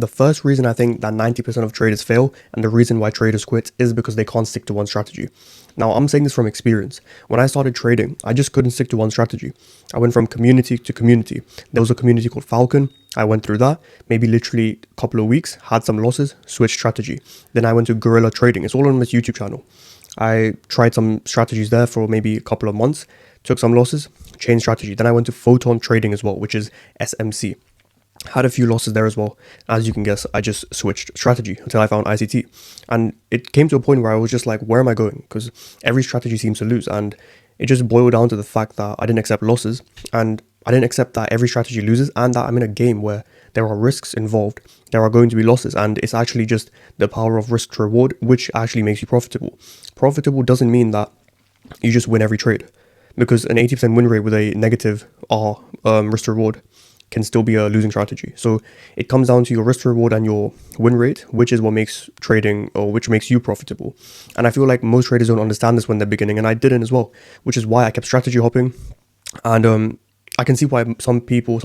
The first reason I think that 90% of traders fail and the reason why traders quit is because they can't stick to one strategy. Now, I'm saying this from experience. When I started trading, I just couldn't stick to one strategy. I went from community to community. There was a community called Falcon. I went through that, maybe literally a couple of weeks, had some losses, switched strategy. Then I went to guerrilla trading. It's all on this YouTube channel. I tried some strategies there for maybe a couple of months, took some losses, changed strategy. Then I went to photon trading as well, which is SMC. Had a few losses there as well. As you can guess, I just switched strategy until I found ICT. And it came to a point where I was just like, where am I going? Because every strategy seems to lose. And it just boiled down to the fact that I didn't accept losses. And I didn't accept that every strategy loses and that I'm in a game where there are risks involved. There are going to be losses. And it's actually just the power of risk to reward, which actually makes you profitable. Profitable doesn't mean that you just win every trade. Because an 80% win rate with a negative R risk to reward can still be a losing strategy. So it comes down to your risk to reward and your win rate, which is what makes trading, or which makes you profitable. And I feel like most traders don't understand this when they're beginning, and I didn't as well, which is why I kept strategy hopping. And I can see why some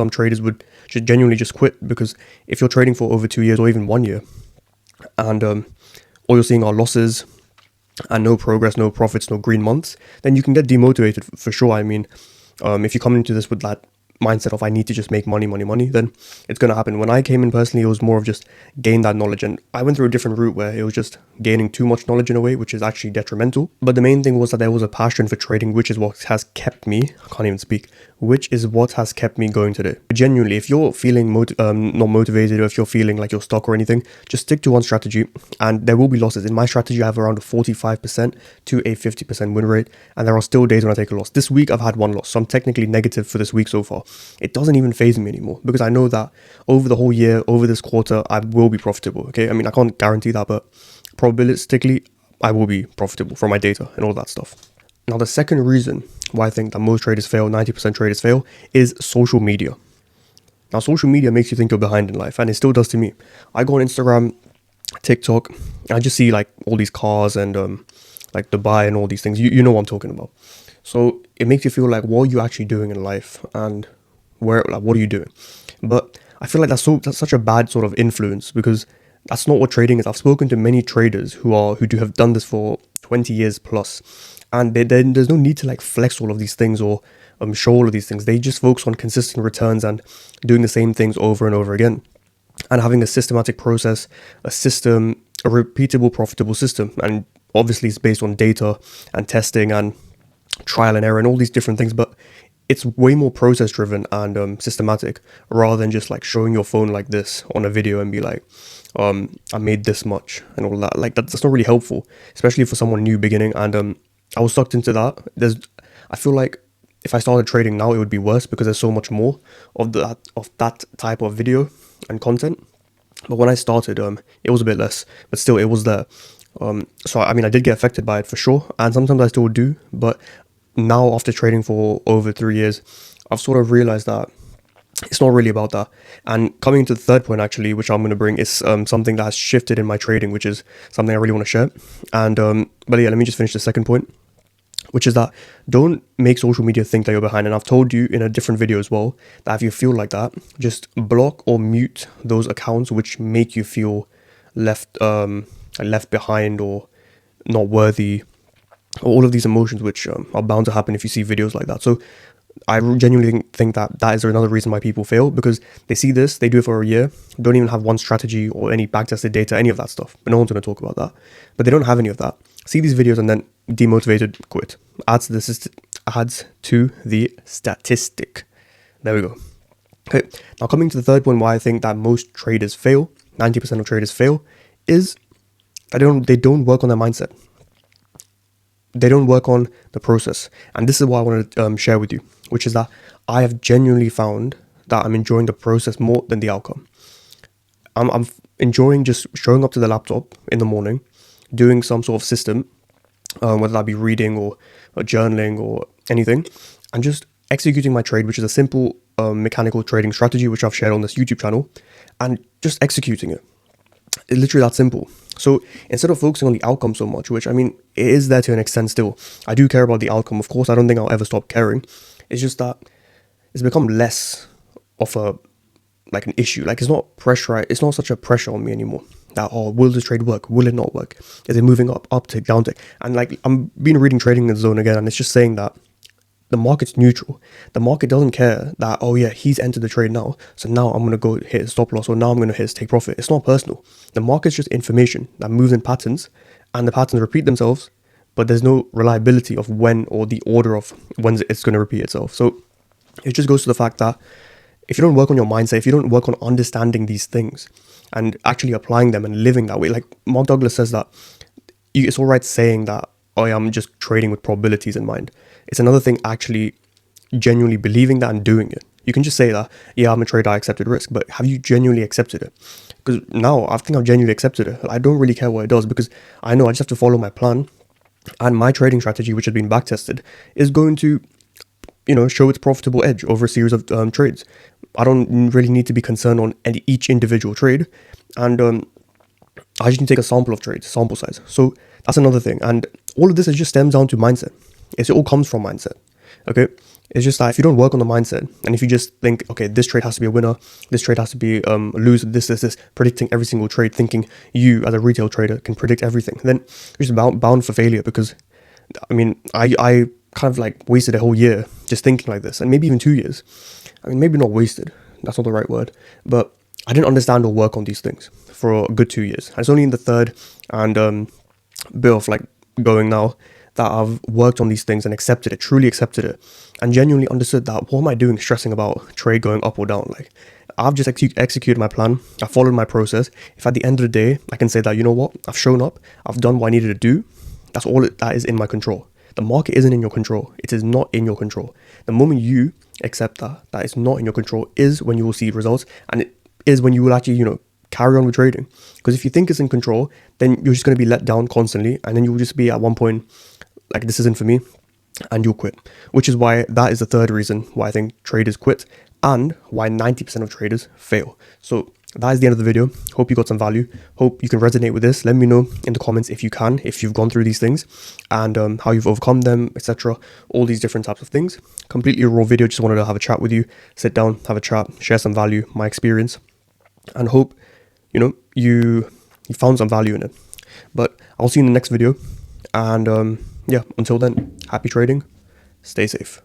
traders would genuinely just quit, because if you're trading for over 2 years or even 1 year and all you're seeing are losses and no progress, no profits, no green months, then you can get demotivated for sure. I mean, if you come into this with that mindset of I need to just make money, then it's going to happen. When I came in personally, it was more of just gain that knowledge, and I went through a different route where it was just gaining too much knowledge in a way, which is actually detrimental. But the main thing was that there was a passion for trading, which is what has kept me, I can't even speak, which is what has kept me going today. Genuinely, if you're feeling not motivated, or if you're feeling like you're stuck or anything, just stick to one strategy, and there will be losses. In my strategy, I have around a 45% to a 50% win rate, and there are still days when I take a loss. This week, I've had one loss, so I'm technically negative for this week so far. It doesn't even faze me anymore, because I know that over the whole year, over this quarter, I will be profitable. Okay, I mean, I can't guarantee that, but probabilistically, I will be profitable from my data and all that stuff. Now, the second reason why I think that most traders fail, 90% traders fail, is social media. Now, social media makes you think you're behind in life, and it still does to me. I go on Instagram, TikTok, and I just see like all these cars and like Dubai and all these things. You know what I'm talking about. So it makes you feel like, what are you actually doing in life, and what are you doing? But I feel like that's such a bad sort of influence, because that's not what trading is. I've spoken to many traders who have done this for 20 years plus, and there's no need to like flex all of these things or show all of these things. They just focus on consistent returns and doing the same things over and over again, and having a systematic process, a system, a repeatable, profitable system. And obviously it's based on data and testing and trial and error and all these different things, but it's way more process driven and systematic, rather than just like showing your phone like this on a video and be like, I made this much and all that. Like that's not really helpful, especially for someone new beginning. And I was sucked into that. I feel like if I started trading now, it would be worse, because there's so much more of that type of video and content. But when I started, it was a bit less, but still it was there. So I mean, I did get affected by it for sure, and sometimes I still do. But now, after trading for over 3 years, I've sort of realized that it's not really about that. And coming to the third point, actually, which I'm going to bring, is something that has shifted in my trading, which is something I really want to share. And but yeah, let me just finish the second point, which is that don't make social media think that you're behind. And I've told you in a different video as well that if you feel like that, just block or mute those accounts which make you feel left behind or not worthy. All of these emotions which are bound to happen if you see videos like that. So I genuinely think that is another reason why people fail, because they see this, they do it for a year, don't even have one strategy or any backtested data, any of that stuff. But no one's going to talk about that. But they don't have any of that. See these videos and then demotivated, quit. Adds to the statistic. There we go. Okay, now coming to the third point why I think that most traders fail, 90% of traders fail, is that they don't work on their mindset. They don't work on the process. And this is what I want to share with you, which is that I have genuinely found that I'm enjoying the process more than the outcome. I'm enjoying just showing up to the laptop in the morning, doing some sort of system, whether that be reading or journaling or anything, and just executing my trade, which is a simple mechanical trading strategy, which I've shared on this YouTube channel, and just executing it. It's literally that simple. So instead of focusing on the outcome so much, which I mean, it is there to an extent still, I do care about the outcome. Of course, I don't think I'll ever stop caring. It's just that it's become less of a like an issue. Like it's not pressure. It's not such a pressure on me anymore. That, oh, will this trade work? Will it not work? Is it moving up, uptick, downtick? And like I'm been reading Trading in the Zone again, and it's just saying that the market's neutral. The market doesn't care that, oh yeah, he's entered the trade now, so now I'm gonna go hit his stop loss, or now I'm gonna hit his take profit. It's not personal. The market's just information that moves in patterns, and the patterns repeat themselves, but there's no reliability of when, or the order of when it's going to repeat itself. So it just goes to the fact that if you don't work on your mindset, if you don't work on understanding these things and actually applying them and living that way, like Mark Douglas says that it's all right saying that, oh yeah, I'm just trading with probabilities in mind. It's another thing actually genuinely believing that and doing it. You can just say that, yeah, I'm a trader, I accepted risk, but have you genuinely accepted it? Because now I think I've genuinely accepted it. I don't really care what it does, because I know I just have to follow my plan, and my trading strategy, which has been backtested, is going to, show its profitable edge over a series of trades. I don't really need to be concerned on each individual trade, and I just need to take a sample of trades, sample size. So that's another thing, and all of this just stems down to mindset. It all comes from mindset. Okay, it's just that if you don't work on the mindset, and if you just think, okay, this trade has to be a winner, this trade has to be a loser, this, predicting every single trade, thinking you as a retail trader can predict everything, then you're just bound for failure. Because I kind of like wasted a whole year just thinking like this, and maybe even 2 years. Maybe not wasted, that's not the right word, but I didn't understand or work on these things for a good 2 years. And it's only in the third and bit of like going now that I've worked on these things and accepted it, truly accepted it, and genuinely understood that, what am I doing stressing about trade going up or down? Like, I've just executed my plan, I followed my process. If at the end of the day I can say that, you know what, I've shown up, I've done what I needed to do, that's all that is in my control. The market isn't in your control. It is not in your control. The moment you accept that it's not in your control is when you will see results, and it is when you will actually, carry on with trading. Because if you think it's in control, then you're just going to be let down constantly, and then you'll just be at one point like, this isn't for me, and you'll quit. Which is why that is the third reason why I think traders quit, and why 90% of traders fail. So that is the end of the video. Hope you got some value. Hope you can resonate with this. Let me know in the comments if you've gone through these things, and how you've overcome them, etc. All these different types of things. Completely raw video. Just wanted to have a chat with you. Sit down, have a chat, share some value, my experience, and hope you found some value in it. But I'll see you in the next video, and yeah, until then, happy trading, stay safe.